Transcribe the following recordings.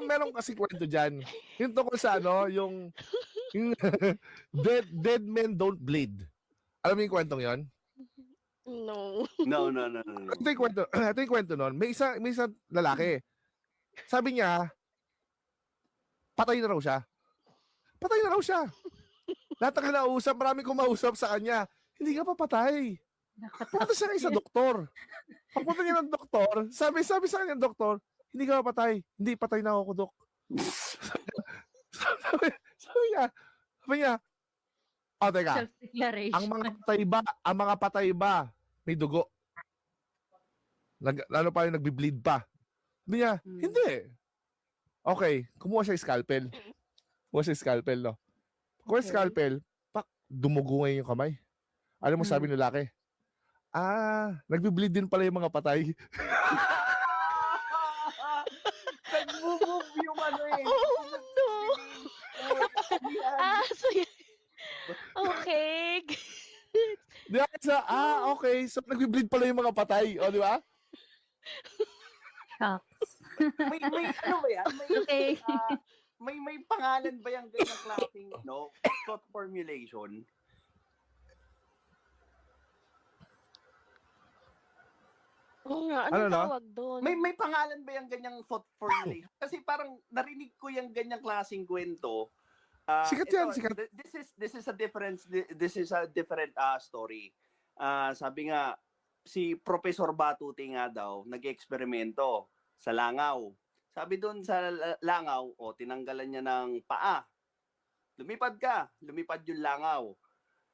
meron kasi kwento dyan. Yung tungkol sa yung dead men don't bleed. Alam mo yung kwentong yon? No. No. Ito yung kwento nun. May isa lalaki. Sabi niya, patay na raw siya. Patay na raw siya. Lahat ng kinausap, marami kumausap sa kanya. Hindi ka pa patay. Punta siya sa doktor. Pagpunta niya ng doktor, sabi sa kanya ng doktor, hindi ka pa patay. Hindi, patay na ako, dok. sabi niya, teka, Self-declaration. ang mga patay ba, may dugo? Lalo pa yung nagbi-bleed pa. Sabi niya, hindi. Okay, kumuha siya scalpel. No? Kumuha scalpel, dumugo ngayon yung kamay. Alam mo sabi ng lalaki? Nagbi-bleed din pala yung mga patay. Nag-move yung So okay. Di ba? Okay. So, nagbi-bleed pala yung mga patay. O, di ba? may ano ba yan? Okay. May pangalan ba yung ganyang klaseng thought formulation? Oo nga, Ano anong na? tawag doon? May pangalan ba yung ganyang thought formulation? Kasi parang narinig ko yung ganyang klaseng kwento. Sikat yan, sikat. This is a different story. Sabi nga, si Professor Batuti nga daw, nag-eksperimento sa langaw. Sabi doon sa langaw, tinanggalan niya ng paa. Lumipad yung langaw.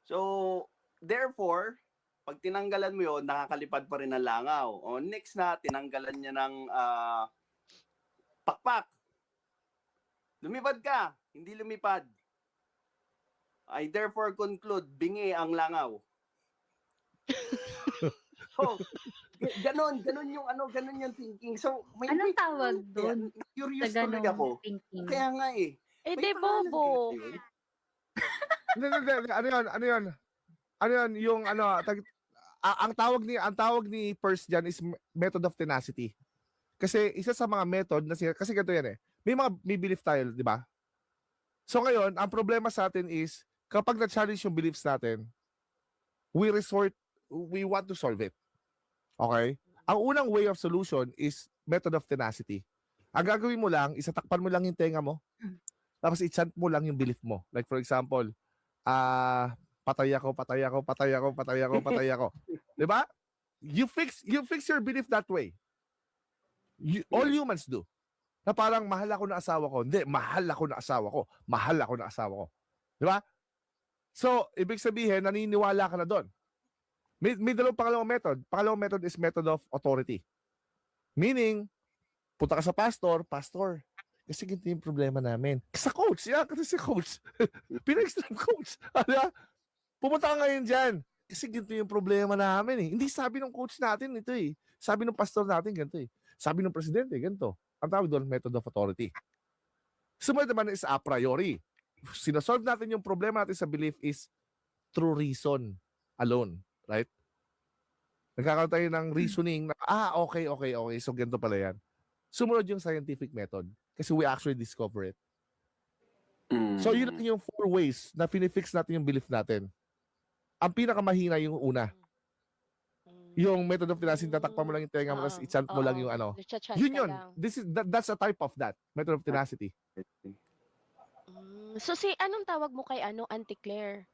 So, therefore, pag tinanggalan mo yun, nakakalipad pa rin ang langaw. Next na, tinanggalan niya ng pakpak. Lumipad ka, hindi lumipad. I therefore conclude, bingi ang langaw. So, ganon yung thinking. So, Anong tawag doon? Curious Sa tuloy ganong ako. thinking. Kaya nga eh. Eh, May de pangalan bobo. kaya yun? Ano yun? Yung ang tawag ni Peirce dyan is method of tenacity. Kasi isa sa mga method kasi ganito yan eh. May belief tayo, di ba? So ngayon, ang problema sa atin is kapag na-challenge yung beliefs natin, we want to solve it. Okay? Ang unang way of solution is method of tenacity. Ang gagawin mo lang, isatakpan mo lang yung tenga mo, tapos i-chant mo lang yung belief mo. Like for example, patay ako. Di ba? You fix your belief that way. All humans do. Na parang mahal ako na asawa ko. Hindi, mahal ako na asawa ko. Di ba? So, ibig sabihin, naniniwala ka na doon. May pangalawang method. Pangalawang method is method of authority. Meaning, punta ka sa pastor, kasi ganito yung problema namin. Sa coach, kasi si coach. Pina-extreme coach. Pumunta ka ngayon dyan. Kasi ganito yung problema namin eh. Hindi sabi ng coach natin ito eh. Sabi ng pastor natin ganito eh. Sabi ng presidente ganito. Ang tawag doon, method of authority. Sumunod naman is a priori. Sinasolve natin yung problema natin sa belief is through reason alone. Right? Nagkakaroon tayo ng reasoning na, okay. So ganito pala yan. Sumunod yung scientific method. Kasi we actually discover it. So yun yung 4 ways na pinifix natin yung belief natin. Ang pinakamahina yung una. Yung method of tenacity, tatakpan mo lang yung tenga mo, tapos i-chant mo lang yung Yun. That's a type of that. Method of tenacity. So anong tawag mo kay Auntie Claire?